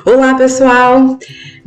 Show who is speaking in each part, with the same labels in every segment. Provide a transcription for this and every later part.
Speaker 1: Olá, pessoal!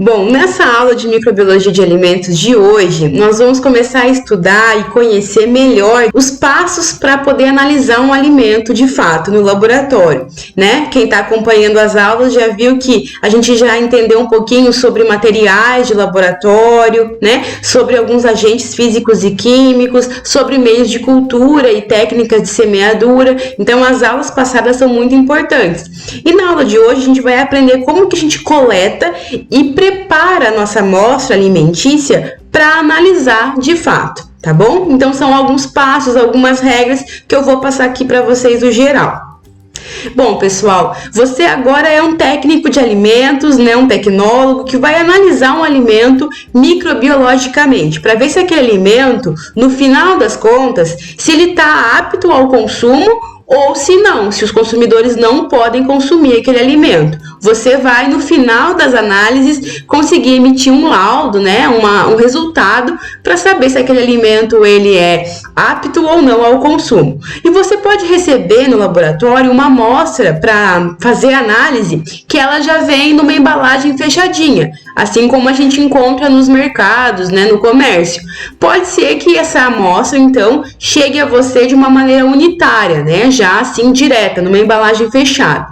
Speaker 1: Bom, nessa aula de microbiologia de alimentos de hoje, nós vamos começar a estudar e conhecer melhor os passos para poder analisar um alimento de fato no laboratório, né? Quem está acompanhando as aulas já viu que a gente já entendeu um pouquinho sobre materiais de laboratório, né? Sobre alguns agentes físicos e químicos, sobre meios de cultura e técnicas de semeadura. Então, as aulas passadas são muito importantes. E na aula de hoje, a gente vai aprender como que a gente coleta e prepara a nossa amostra alimentícia para analisar de fato, tá bom? Então são alguns passos, algumas regras que eu vou passar aqui para vocês no geral. Bom, pessoal, você agora é um técnico de alimentos, né, um tecnólogo que vai analisar um alimento microbiologicamente para ver se aquele alimento, no final das contas, se ele está apto ao consumo ou se não, se os consumidores não podem consumir aquele alimento. Você vai, no final das análises, conseguir emitir um laudo, né, um resultado, para saber se aquele alimento ele é apto ou não ao consumo. E você pode receber no laboratório uma amostra para fazer análise, que ela já vem numa embalagem fechadinha, assim como a gente encontra nos mercados, né, no comércio. Pode ser que essa amostra, então, chegue a você de uma maneira unitária, né, já assim direta, numa embalagem fechada.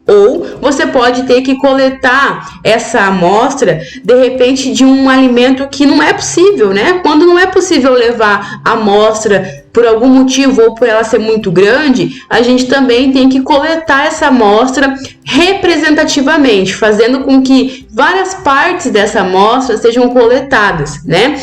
Speaker 1: Ou você pode ter que coletar essa amostra, de repente, de um alimento que não é possível, né? Quando não é possível levar a amostra por algum motivo ou por ela ser muito grande, a gente também tem que coletar essa amostra representativamente, fazendo com que várias partes dessa amostra sejam coletadas, né?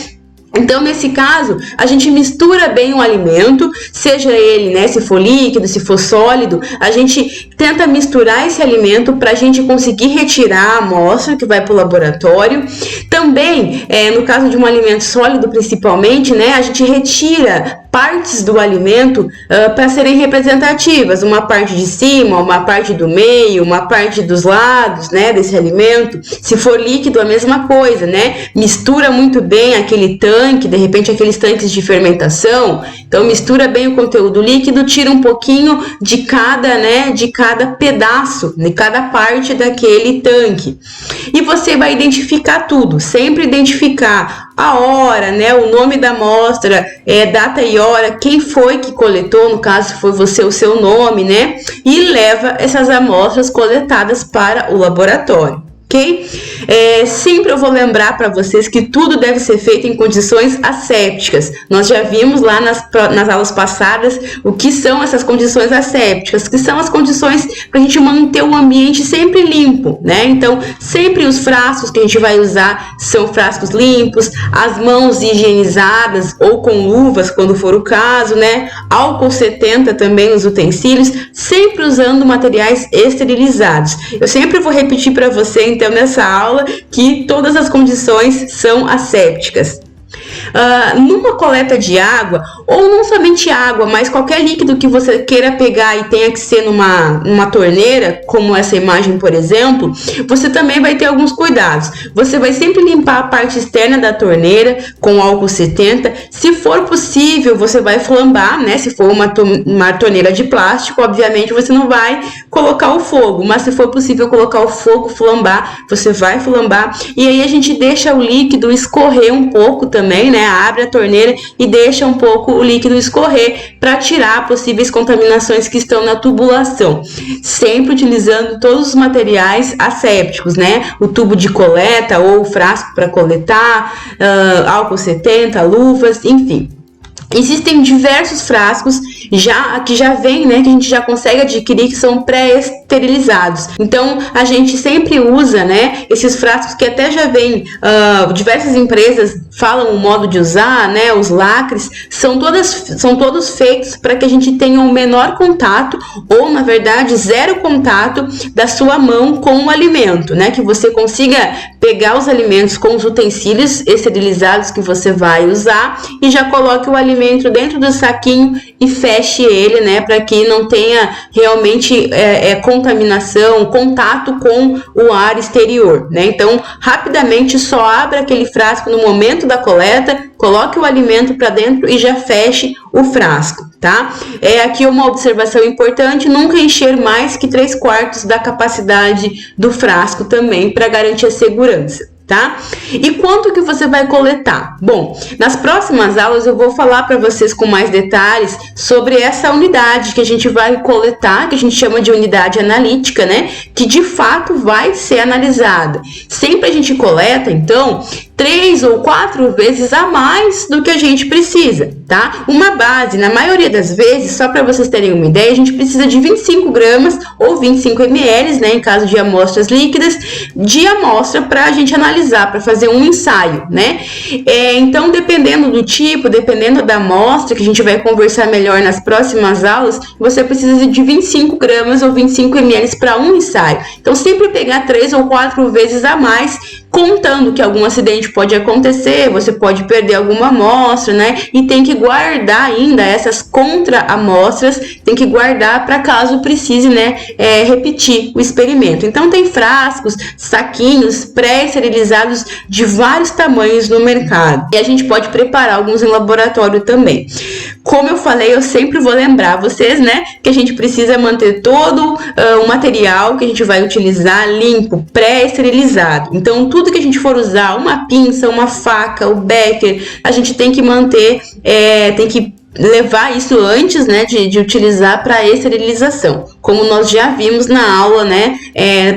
Speaker 1: Então, nesse caso, a gente mistura bem o alimento, seja ele, né, se for líquido, se for sólido, a gente tenta misturar esse alimento para a gente conseguir retirar a amostra que vai para o laboratório. Também, no caso de um alimento sólido principalmente, né, a gente retira partes do alimento para serem representativas, uma parte de cima, uma parte do meio, uma parte dos lados, né, desse alimento. Se for líquido, a mesma coisa, né? Mistura muito bem aquele tanque, de repente aqueles tanques de fermentação. Então mistura bem o conteúdo líquido, tira um pouquinho de cada, né, de cada pedaço, de cada parte daquele tanque. E você vai identificar tudo, sempre identificar a hora, né, o nome da amostra, data e hora, quem foi que coletou, no caso se foi você, o seu nome, né, e leva essas amostras coletadas para o laboratório. Ok? Sempre eu vou lembrar para vocês que tudo deve ser feito em condições assépticas. Nós já vimos lá nas aulas passadas o que são essas condições assépticas, que são as condições para a gente manter o ambiente sempre limpo, né? Então, sempre os frascos que a gente vai usar são frascos limpos, as mãos higienizadas ou com luvas, quando for o caso, né? Álcool 70 também nos utensílios, sempre usando materiais esterilizados. Eu sempre vou repetir para você, então, nessa aula, que todas as condições são assépticas. Numa coleta de água, ou não somente água, mas qualquer líquido que você queira pegar e tenha que ser numa torneira, como essa imagem, por exemplo, você também vai ter alguns cuidados. Você vai sempre limpar a parte externa da torneira com álcool 70. Se for possível, você vai flambar, né? Se for uma torneira de plástico, obviamente você não vai colocar o fogo, mas se for possível colocar o fogo, flambar, você vai flambar. E aí a gente deixa o líquido escorrer um pouco também, né? Abre a torneira e deixa um pouco o líquido escorrer para tirar possíveis contaminações que estão na tubulação. Sempre utilizando todos os materiais assépticos, né? O tubo de coleta ou o frasco para coletar, álcool 70, luvas, enfim. Existem diversos frascos que já vem, né, que a gente já consegue adquirir, que são pré-esterilizados. Então, a gente sempre usa, né, esses frascos que até já vem, diversas empresas falam o modo de usar, né, os lacres, são todos feitos para que a gente tenha um menor contato, ou na verdade, zero contato da sua mão com o alimento, né, que você consiga pegar os alimentos com os utensílios esterilizados que você vai usar e já coloque o alimento alimento dentro do saquinho e feche ele, né, para que não tenha realmente contaminação, contato com o ar exterior, né? Então, rapidamente só abra aquele frasco no momento da coleta, coloque o alimento para dentro e já feche o frasco, tá? Aqui uma observação importante: nunca encher mais que 3/4 da capacidade do frasco também, para garantir a segurança, tá? E quanto que você vai coletar? Bom, nas próximas aulas eu vou falar para vocês com mais detalhes sobre essa unidade que a gente vai coletar, que a gente chama de unidade analítica, né? Que de fato vai ser analisada. Sempre a gente coleta, então, 3 ou 4 vezes a mais do que a gente precisa, tá? Uma base, na maioria das vezes, só para vocês terem uma ideia, a gente precisa de 25 gramas ou 25 ml, né, em caso de amostras líquidas, de amostra para a gente analisar, para fazer um ensaio, né? Então, dependendo do tipo, dependendo da amostra, que a gente vai conversar melhor nas próximas aulas, você precisa de 25 gramas ou 25 ml para um ensaio. Então, sempre pegar 3 ou 4 vezes a mais, contando que algum acidente pode acontecer, você pode perder alguma amostra, né? E tem que guardar ainda essas contra-amostras, tem que guardar para caso precise, né, repetir o experimento. Então, tem frascos, saquinhos pré-esterilizados de vários tamanhos no mercado. E a gente pode preparar alguns em laboratório também. Como eu falei, eu sempre vou lembrar vocês, né, que a gente precisa manter todo o material que a gente vai utilizar limpo, pré-esterilizado. Então, tudo que a gente for usar, uma pinça, uma faca, o becker, a gente tem que manter, tem que levar isso antes, né, de utilizar para esterilização, como nós já vimos na aula, né,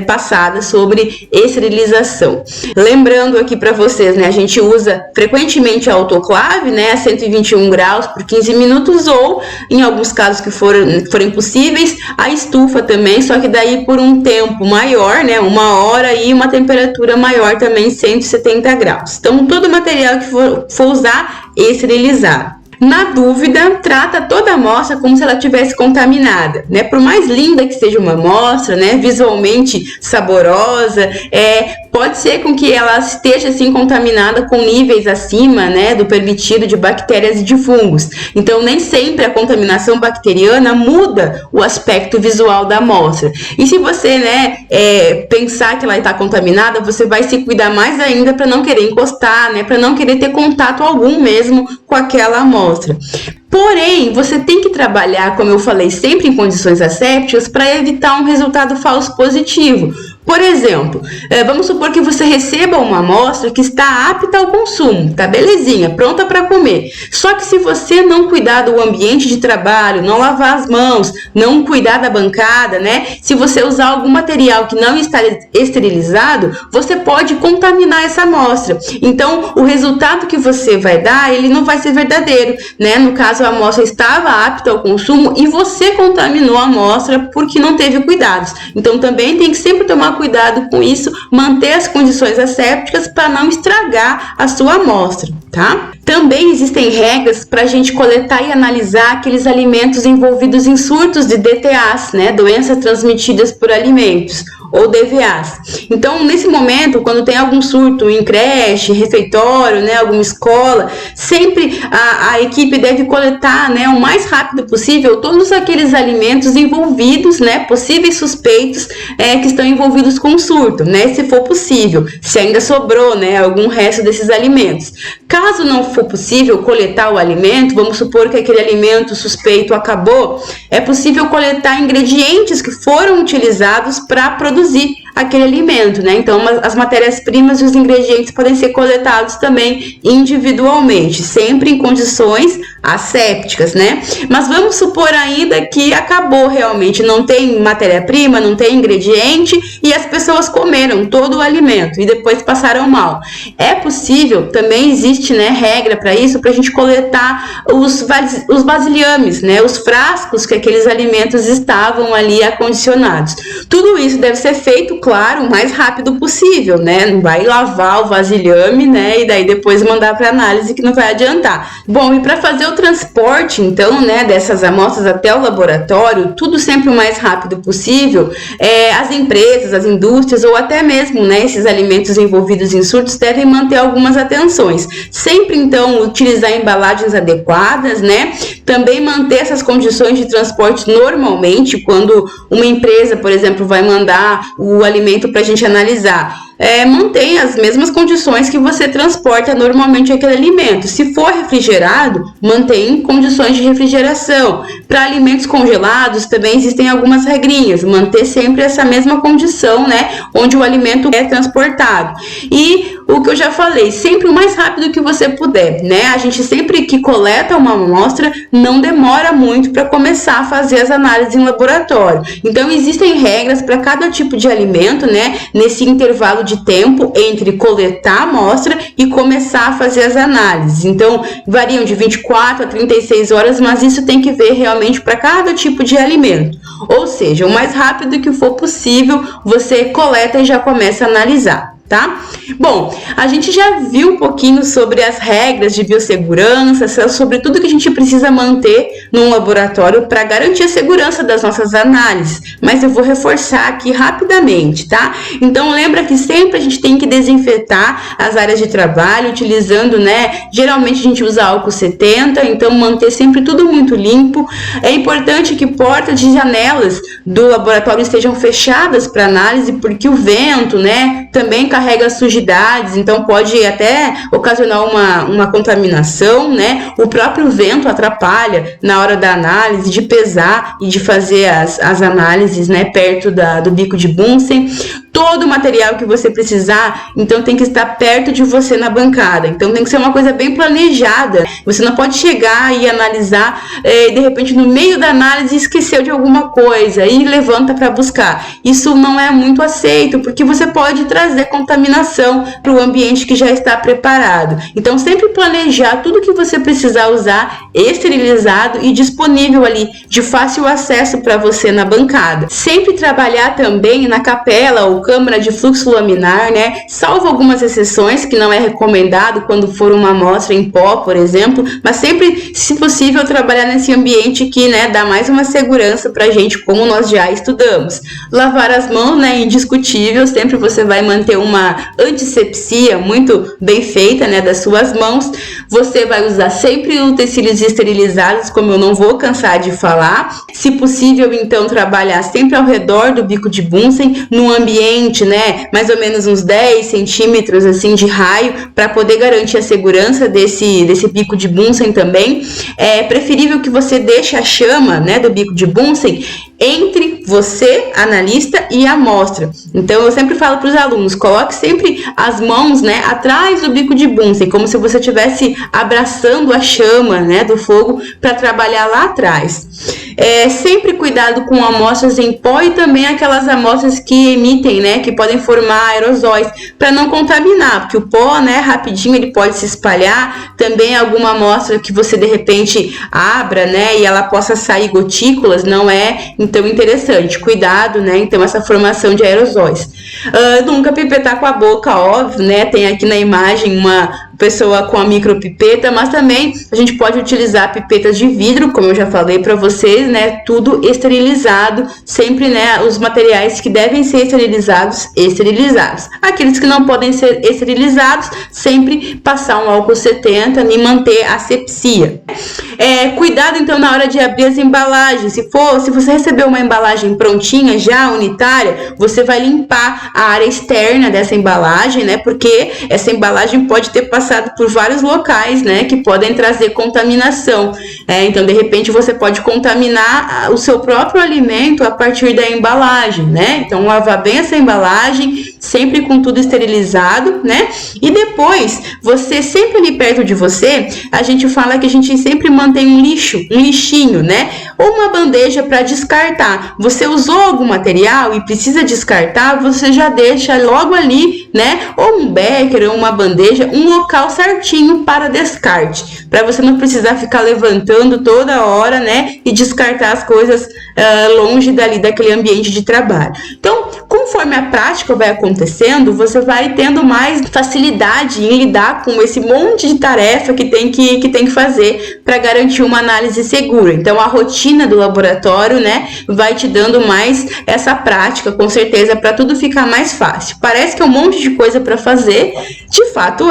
Speaker 1: passada sobre esterilização. Lembrando aqui para vocês, né, a gente usa frequentemente a autoclave, né, a 121 graus por 15 minutos, ou em alguns casos que forem possíveis, a estufa também, só que daí por um tempo maior, né, 1 hora, e uma temperatura maior também, 170 graus. Então, todo material que for usar, esterilizado. Na dúvida, trata toda a amostra como se ela tivesse contaminada, né? Por mais linda que seja uma amostra, né, visualmente saborosa, pode ser com que ela esteja assim contaminada com níveis acima, né, do permitido de bactérias e de fungos. Então, nem sempre a contaminação bacteriana muda o aspecto visual da amostra. E se você, né, pensar que ela está contaminada, você vai se cuidar mais ainda para não querer encostar, né, para não querer ter contato algum mesmo com aquela amostra. Porém, você tem que trabalhar, como eu falei, sempre em condições assépticas para evitar um resultado falso positivo. Por exemplo, vamos supor que você receba uma amostra que está apta ao consumo, tá belezinha, pronta para comer. Só que se você não cuidar do ambiente de trabalho, não lavar as mãos, não cuidar da bancada, né? Se você usar algum material que não está esterilizado, você pode contaminar essa amostra. Então, o resultado que você vai dar, ele não vai ser verdadeiro, né? No caso, a amostra estava apta ao consumo e você contaminou a amostra porque não teve cuidados. Então, também tem que sempre tomar cuidado com isso, manter as condições assépticas para não estragar a sua amostra, tá? Também existem regras para a gente coletar e analisar aqueles alimentos envolvidos em surtos de DTAs, né? Doenças transmitidas por alimentos, ou DVAs. Então, nesse momento, quando tem algum surto em creche, refeitório, né, alguma escola, sempre a equipe deve coletar, né, o mais rápido possível todos aqueles alimentos envolvidos, né, possíveis suspeitos que estão envolvidos com surto, né, se for possível, se ainda sobrou, né, algum resto desses alimentos. Caso não for possível coletar o alimento, vamos supor que aquele alimento suspeito acabou, é possível coletar ingredientes que foram utilizados para produzir aquele alimento, né? Então, as matérias-primas e os ingredientes podem ser coletados também individualmente, sempre em condições assépticas, né? Mas vamos supor ainda que acabou realmente, não tem matéria-prima, não tem ingrediente e as pessoas comeram todo o alimento e depois passaram mal. É possível, também existe, né, regra para isso, para a gente coletar os vasilhames, né? Os frascos que aqueles alimentos estavam ali acondicionados. Tudo isso deve ser feito, claro, o mais rápido possível, né? Não vai lavar o vasilhame, né? E daí depois mandar para análise, que não vai adiantar. Bom, e para fazer o transporte, então, né, dessas amostras até o laboratório, tudo sempre o mais rápido possível, as empresas, as indústrias ou até mesmo, né, esses alimentos envolvidos em surtos devem manter algumas atenções. Sempre, então, utilizar embalagens adequadas, né? Também manter essas condições de transporte normalmente, quando uma empresa, por exemplo, vai mandar o alimento para a gente analisar. Mantém as mesmas condições que você transporta normalmente aquele alimento. Se for refrigerado, mantém condições de refrigeração. Para alimentos congelados também existem algumas regrinhas, manter sempre essa mesma condição, né, onde o alimento é transportado. E o que eu já falei, sempre o mais rápido que você puder, né? A gente sempre que coleta uma amostra, não demora muito para começar a fazer as análises em laboratório. Então existem regras para cada tipo de alimento, né, nesse intervalo de tempo entre coletar a amostra e começar a fazer as análises. Então, variam de 24 a 36 horas, mas isso tem que ver realmente para cada tipo de alimento. Ou seja, o mais rápido que for possível, você coleta e já começa a analisar. Tá? Bom, a gente já viu um pouquinho sobre as regras de biossegurança, sobre tudo que a gente precisa manter num laboratório para garantir a segurança das nossas análises, mas eu vou reforçar aqui rapidamente, tá? Então lembra que sempre a gente tem que desinfetar as áreas de trabalho utilizando, né? Geralmente a gente usa álcool 70, então manter sempre tudo muito limpo. É importante que portas e janelas do laboratório estejam fechadas para análise, porque o vento, né, também carrega sujidades, então pode até ocasionar uma contaminação, né? O próprio vento atrapalha na hora da análise, de pesar e de fazer as análises, né, perto do bico de Bunsen. Todo o material que você precisar, então tem que estar perto de você na bancada. Então tem que ser uma coisa bem planejada. Você não pode chegar e analisar e de repente no meio da análise esqueceu de alguma coisa e levanta para buscar. Isso não é muito aceito, porque você pode trazer contaminação para o ambiente que já está preparado. Então sempre planejar tudo que você precisar usar esterilizado e disponível ali de fácil acesso para você na bancada. Sempre trabalhar também na capela ou câmara de fluxo laminar, né? Salvo algumas exceções que não é recomendado quando for uma amostra em pó, por exemplo, mas sempre, se possível, trabalhar nesse ambiente que, né, dá mais uma segurança pra gente, como nós já estudamos. Lavar as mãos, né, indiscutível, sempre você vai manter uma antisepsia muito bem feita, né, das suas mãos. Você vai usar sempre utensílios esterilizados, como eu não vou cansar de falar. Se possível, então, trabalhar sempre ao redor do bico de Bunsen, num ambiente, né, mais ou menos uns 10 centímetros assim de raio, para poder garantir a segurança desse bico de Bunsen também. É preferível que você deixe a chama, né, do bico de Bunsen entre você, analista, e a amostra. Então eu sempre falo para os alunos, coloque sempre as mãos, né, atrás do bico de Bunsen, como se você estivesse abraçando a chama, né, do fogo, para trabalhar lá atrás. Sempre cuidado com amostras em pó e também aquelas amostras que emitem, né, que podem formar aerosóis, para não contaminar, porque o pó, né, rapidinho ele pode se espalhar. Também alguma amostra que você de repente abra, né, e ela possa sair gotículas, não é então interessante. Cuidado, né, então essa formação de aerosóis. Nunca pipetar com a boca, óbvio, né, tem aqui na imagem uma pessoa com a micropipeta, mas também a gente pode utilizar pipetas de vidro, como eu já falei para vocês, né, tudo esterilizado, sempre, né, os materiais que devem ser esterilizados. Aqueles que não podem ser esterilizados, sempre passar um álcool 70 e manter a asepsia. Cuidado então na hora de abrir as embalagens. Se você receber uma embalagem prontinha, já unitária, você vai limpar a área externa dessa embalagem, né, porque essa embalagem pode ter passado por vários locais, né, que podem trazer contaminação. Então, de repente, você pode contaminar o seu próprio alimento a partir da embalagem, né? Então, lavar bem essa embalagem, sempre com tudo esterilizado, né? E depois, você sempre ali perto de você, a gente fala que a gente sempre mantém um lixinho, né? Ou uma bandeja para descartar. Você usou algum material e precisa descartar, você já deixa logo ali, né? Ou um becker, ou uma bandeja, um local certinho para descarte, para você não precisar ficar levantando toda hora, né? E descartar as coisas longe daquele ambiente de trabalho. Então, conforme conforme a prática vai acontecendo, você vai tendo mais facilidade em lidar com esse monte de tarefa que tem que fazer para garantir uma análise segura. Então, a rotina do laboratório, né, vai te dando mais essa prática, com certeza, para tudo ficar mais fácil. Parece que é um monte de coisa para fazer, de fato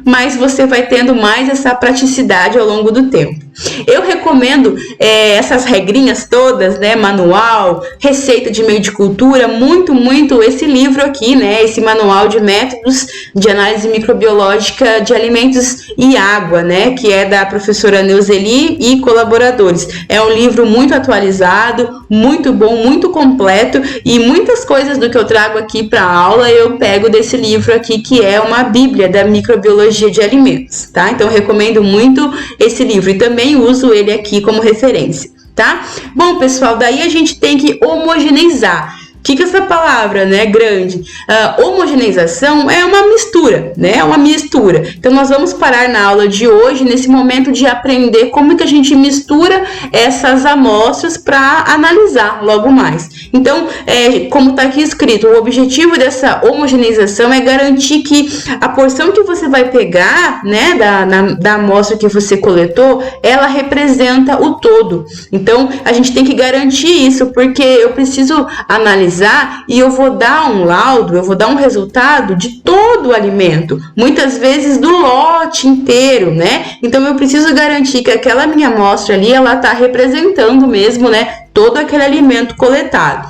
Speaker 1: mas você vai tendo mais essa praticidade ao longo do tempo. Eu recomendo essas regrinhas todas, né, manual, receita de meio de cultura, muito esse livro aqui, né, esse manual de métodos de análise microbiológica de alimentos e água, né, que é da professora Neuzeli e colaboradores. É um livro muito atualizado, muito bom, muito completo, e muitas coisas do que eu trago aqui para a aula eu pego desse livro aqui, que é uma bíblia da microbiologia de alimentos, tá? Então eu recomendo muito esse livro e também uso ele aqui como referência, tá? Bom, pessoal, daí a gente tem que homogeneizar. O que é essa palavra, né, grande? Homogeneização é uma mistura, né? É uma mistura. Então, nós vamos parar na aula de hoje, nesse momento de aprender como que a gente mistura essas amostras para analisar logo mais. Então, como está aqui escrito, o objetivo dessa homogeneização é garantir que a porção que você vai pegar, né, da amostra que você coletou, ela representa o todo. Então, a gente tem que garantir isso, porque eu preciso analisar e eu vou dar um laudo, eu vou dar um resultado de todo o alimento, muitas vezes do lote inteiro, né? Então eu preciso garantir que aquela minha amostra ali, ela está representando mesmo, né, todo aquele alimento coletado.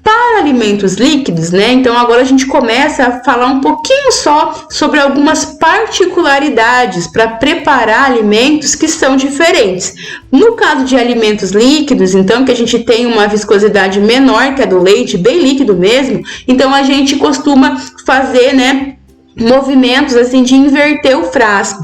Speaker 1: Para alimentos líquidos, né? Então agora a gente começa a falar um pouquinho só sobre algumas particularidades para preparar alimentos que são diferentes. No caso de alimentos líquidos, então, que a gente tem uma viscosidade menor que a do leite, bem líquido mesmo, então a gente costuma fazer, né, movimentos assim de inverter o frasco.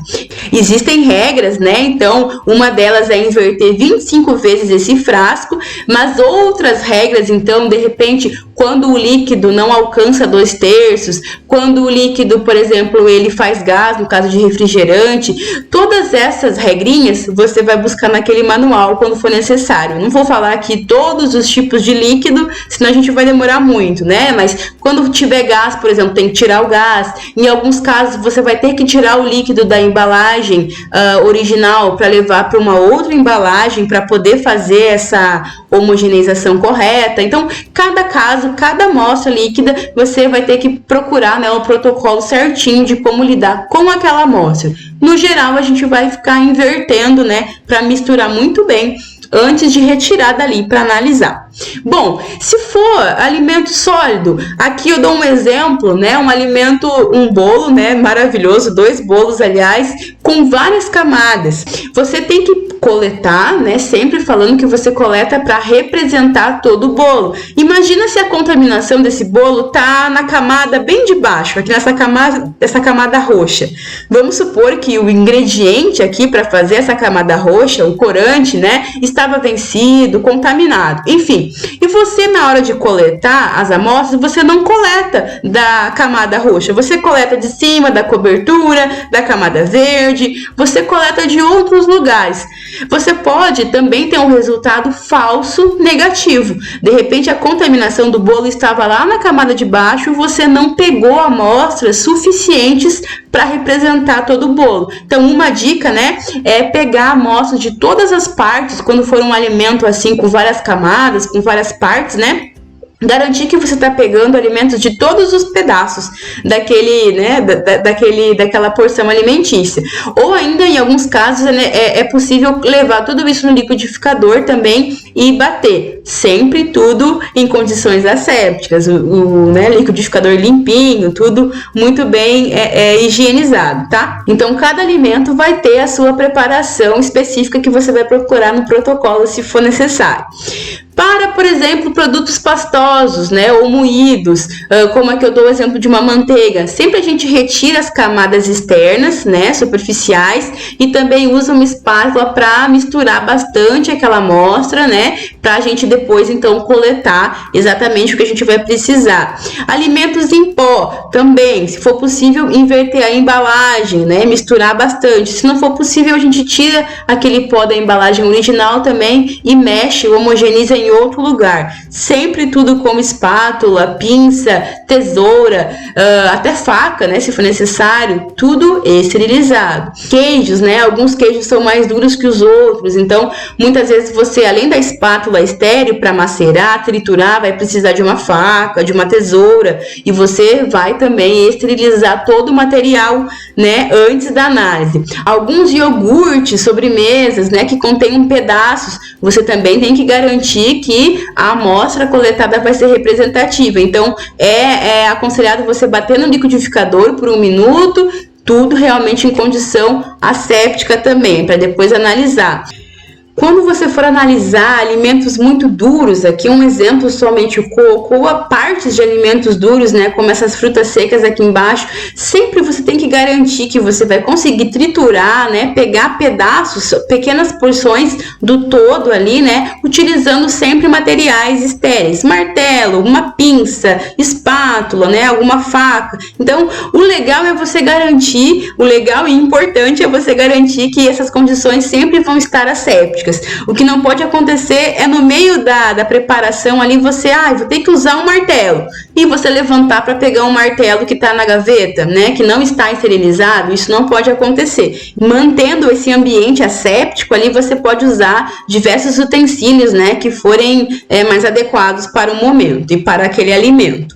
Speaker 1: Existem regras, né? Então, uma delas é inverter 25 vezes esse frasco, mas outras regras, então, de repente, quando o líquido não alcança 2/3, quando o líquido, por exemplo, ele faz gás, no caso de refrigerante, todas essas regrinhas você vai buscar naquele manual quando for necessário. Não vou falar aqui todos os tipos de líquido, senão a gente vai demorar muito, né? Mas quando tiver gás, por exemplo, tem que tirar o gás. Em alguns casos, você vai ter que tirar o líquido da embalagem original para levar para uma outra embalagem para poder fazer essa homogeneização correta. Então, cada caso, cada amostra líquida, você vai ter que procurar, né, o protocolo certinho de como lidar com aquela amostra. No geral, a gente vai ficar invertendo, né, para misturar muito bem antes de retirar dali para analisar. Bom, se for alimento sólido, aqui eu dou um exemplo, né, um bolo, né, maravilhoso, 2 bolos, aliás, com várias camadas. Você tem que coletar, né, sempre falando que você coleta para representar todo o bolo. Imagina se a contaminação desse bolo tá na camada bem de baixo, aqui essa camada roxa. Vamos supor que o ingrediente aqui para fazer essa camada roxa, o corante, né, estava vencido, contaminado, enfim. E você, na hora de coletar as amostras, você não coleta da camada roxa, você coleta de cima, da cobertura, da camada verde, você coleta de outros lugares. Você pode também ter um resultado falso negativo. De repente, a contaminação do bolo estava lá na camada de baixo e você não pegou amostras suficientes para representar todo o bolo. Então, uma dica, né, é pegar amostras de todas as partes, quando for um alimento assim com várias camadas, com várias partes, né? Garantir que você está pegando alimentos de todos os pedaços daquela porção alimentícia. Ou ainda, em alguns casos, né, é possível levar tudo isso no liquidificador também e bater. Sempre tudo em condições assépticas. O liquidificador limpinho, tudo muito bem higienizado, tá? Então, cada alimento vai ter a sua preparação específica que você vai procurar no protocolo, se for necessário. Para, por exemplo, produtos pastosos, né, ou moídos, como aqui eu dou o exemplo de uma manteiga, sempre a gente retira as camadas externas, né, superficiais, e também usa uma espátula para misturar bastante aquela amostra, né, para a gente depois, então, coletar exatamente o que a gente vai precisar. Alimentos em pó, também, se for possível, inverter a embalagem, né, misturar bastante. Se não for possível, a gente tira aquele pó da embalagem original também e mexe, homogeniza em em outro lugar. Sempre tudo como espátula, pinça, tesoura, até faca, né, se for necessário, tudo esterilizado. Queijos, né, alguns queijos são mais duros que os outros, então muitas vezes você, além da espátula estéril para macerar, triturar, vai precisar de uma faca, de uma tesoura, e você vai também esterilizar todo o material, né, antes da análise. Alguns iogurtes, sobremesas, né, que contêm pedaços, você também tem que garantir que a amostra coletada vai ser representativa. Então, é aconselhado você bater no liquidificador por 1 minuto, tudo realmente em condição asséptica também, para depois analisar. Quando você for analisar alimentos muito duros, aqui um exemplo somente o coco, ou a partes de alimentos duros, né, como essas frutas secas aqui embaixo, sempre você tem que garantir que você vai conseguir triturar, né, pegar pedaços, pequenas porções do todo ali, né, utilizando sempre materiais estéreis, martelo, uma pinça, espátula, né, alguma faca. Então, o legal é você garantir, o legal e importante é você garantir que essas condições sempre vão estar assépticas. O que não pode acontecer é no meio da preparação ali você, vou ter que usar um martelo, e você levantar para pegar um martelo que está na gaveta, né, que não está esterilizado. Isso não pode acontecer. Mantendo esse ambiente asséptico ali, você pode usar diversos utensílios, né, que forem mais adequados para o momento e para aquele alimento.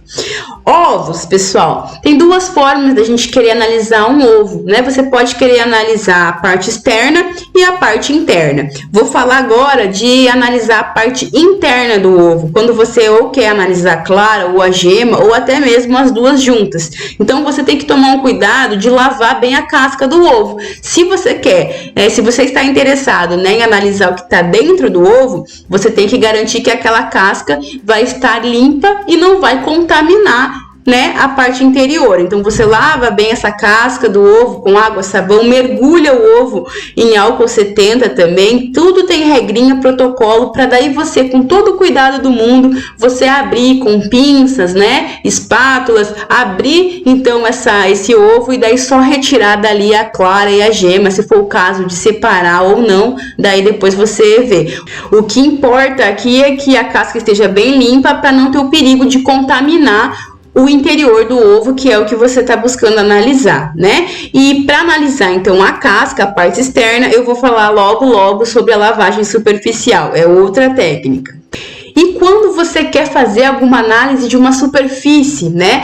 Speaker 1: Ovos, pessoal, tem duas formas da gente querer analisar um ovo, né? Você pode querer analisar a parte externa e a parte interna. Vou falar agora de analisar a parte interna do ovo, quando você ou quer analisar a clara ou a gema, ou até mesmo as duas juntas. Então, você tem que tomar um cuidado de lavar bem a casca do ovo. Se você quer, se você está interessado, né, em analisar o que está dentro do ovo, você tem que garantir que aquela casca vai estar limpa e não vai contaminar, né, a parte interior. Então você lava bem essa casca do ovo com água, sabão, mergulha o ovo em álcool 70 também. Tudo tem regrinha, protocolo, para daí você, com todo o cuidado do mundo, você abrir com pinças, né, espátulas, abrir então esse ovo e daí só retirar dali a clara e a gema, se for o caso de separar ou não, daí depois você vê. O que importa aqui é que a casca esteja bem limpa para não ter o perigo de contaminar o interior do ovo, que é o que você está buscando analisar, né? E para analisar, então, a casca, a parte externa, eu vou falar logo sobre a lavagem superficial, é outra técnica. E quando você quer fazer alguma análise de uma superfície, né?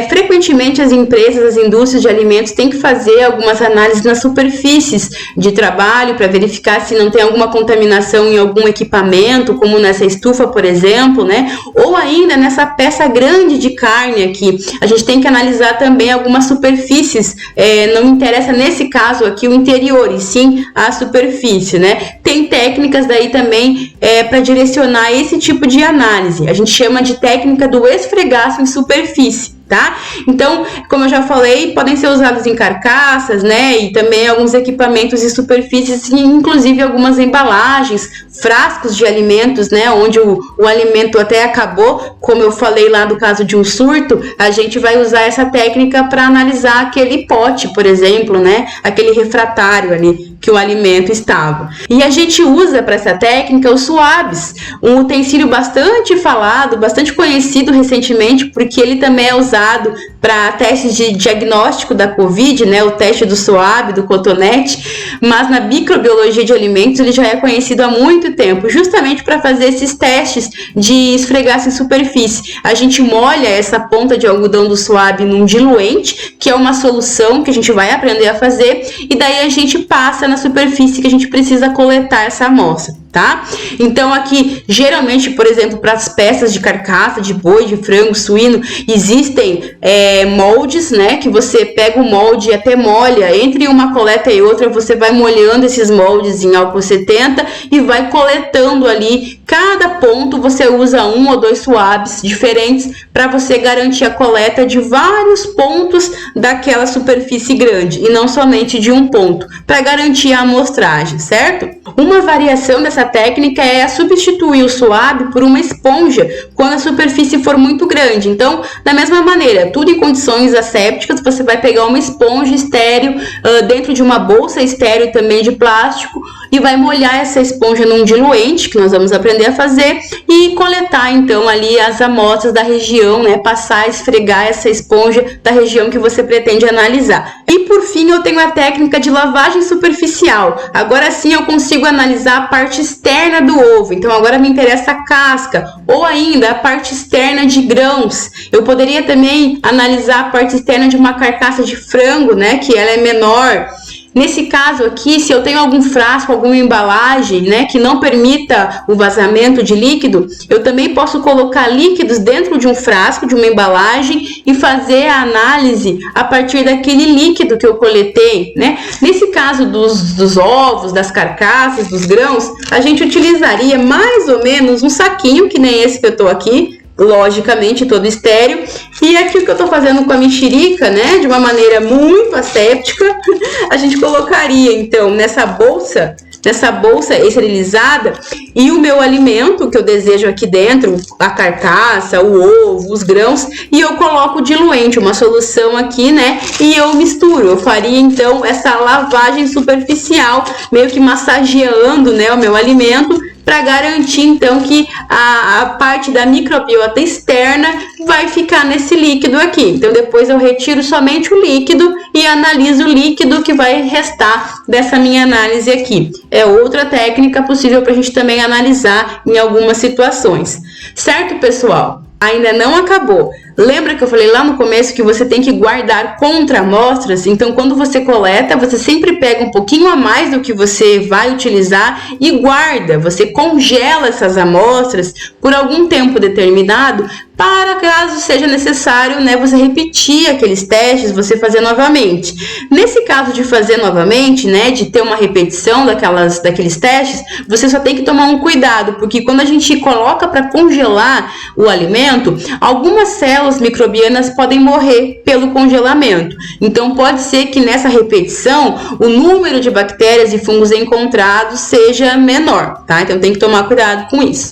Speaker 1: Frequentemente as empresas, as indústrias de alimentos têm que fazer algumas análises nas superfícies de trabalho para verificar se não tem alguma contaminação em algum equipamento, como nessa estufa, por exemplo, né? Ou ainda nessa peça grande de carne aqui. A gente tem que analisar também algumas superfícies, não interessa nesse caso aqui o interior, e sim a superfície, né? Tem técnicas daí também para direcionar esse tipo de análise. A gente chama de técnica do esfregaço em superfície, tá? Então, como eu já falei, podem ser usados em carcaças, né? E também alguns equipamentos e superfícies, inclusive algumas embalagens, frascos de alimentos, né? Onde o alimento até acabou, como eu falei lá do caso de um surto, a gente vai usar essa técnica para analisar aquele pote, por exemplo, né? Aquele refratário ali que o alimento estava. E a gente usa para essa técnica os swabs, um utensílio bastante falado, bastante conhecido recentemente, porque ele também é usado para testes de diagnóstico da Covid, né, o teste do swab, do cotonete, mas na microbiologia de alimentos ele já é conhecido há muito tempo, justamente para fazer esses testes de esfregaço em superfície. A gente molha essa ponta de algodão do swab num diluente, que é uma solução que a gente vai aprender a fazer, e daí a gente passa na superfície que a gente precisa coletar essa amostra, tá? Então aqui, geralmente, por exemplo, para as peças de carcaça, de boi, de frango, suíno, existem moldes, né, que você pega o molde e até molha, entre uma coleta e outra, você vai molhando esses moldes em álcool 70 e vai coletando ali, cada ponto você usa 1 ou 2 swabs diferentes para você garantir a coleta de vários pontos daquela superfície grande, e não somente de um ponto, para garantir a amostragem, certo? Uma variação dessa técnica é substituir o swab por uma esponja quando a superfície for muito grande. Então, da mesma maneira, tudo em condições assépticas, você vai pegar uma esponja estéril dentro de uma bolsa estéril também de plástico e vai molhar essa esponja num diluente, que nós vamos aprender a fazer, e coletar então ali as amostras da região, né? Passar, esfregar essa esponja da região que você pretende analisar. E por fim, eu tenho a técnica de lavagem superficial. Agora sim eu consigo analisar a parte externa do ovo. Então agora me interessa a casca, ou ainda a parte externa de grãos. Eu poderia também analisar a parte externa de uma carcaça de frango, né? Que ela é menor. Nesse caso aqui, se eu tenho algum frasco, alguma embalagem, né, que não permita o vazamento de líquido, eu também posso colocar líquidos dentro de um frasco, de uma embalagem e fazer a análise a partir daquele líquido que eu coletei, né? Nesse caso dos ovos, das carcaças, dos grãos, a gente utilizaria mais ou menos um saquinho, que nem esse que eu tô aqui, logicamente todo estéril, e aqui o que eu tô fazendo com a mexerica, né, de uma maneira muito asséptica, a gente colocaria então nessa bolsa esterilizada, e o meu alimento que eu desejo aqui dentro, a carcaça, o ovo, os grãos, e eu coloco o diluente, uma solução aqui, né, e eu misturo. Eu faria então essa lavagem superficial, meio que massageando, né, o meu alimento, para garantir então que a parte da microbiota externa vai ficar nesse líquido aqui. Então depois eu retiro somente o líquido e analiso o líquido que vai restar dessa minha análise aqui. É outra técnica possível para a gente também analisar em algumas situações. Certo, pessoal? Ainda não acabou. Lembra que eu falei lá no começo que você tem que guardar contra amostras? Então, quando você coleta, você sempre pega um pouquinho a mais do que você vai utilizar e guarda. Você congela essas amostras por algum tempo determinado para caso seja necessário, né, você repetir aqueles testes, você fazer novamente. Nesse caso de fazer novamente, né, de ter uma repetição daqueles testes, você só tem que tomar um cuidado, porque quando a gente coloca para congelar o alimento, algumas células microbianas podem morrer pelo congelamento. Então pode ser que nessa repetição o número de bactérias e fungos encontrados seja menor, tá? Então tem que tomar cuidado com isso.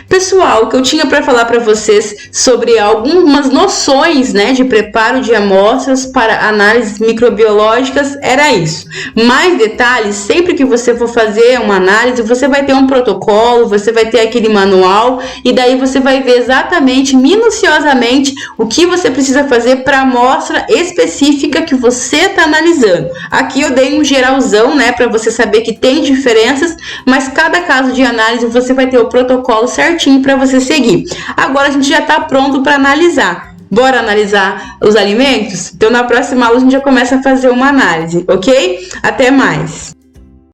Speaker 1: Pessoal, o que eu tinha para falar para vocês sobre algumas noções, né, de preparo de amostras para análises microbiológicas era isso. Mais detalhes, sempre que você for fazer uma análise, você vai ter um protocolo, você vai ter aquele manual e daí você vai ver exatamente, minuciosamente, o que você precisa fazer para a amostra específica que você está analisando. Aqui eu dei um geralzão, né, para você saber que tem diferenças, mas cada caso de análise você vai ter o protocolo certinho para você seguir. Agora a gente já está pronto para analisar. Bora analisar os alimentos? Então na próxima aula a gente já começa a fazer uma análise, ok? Até mais!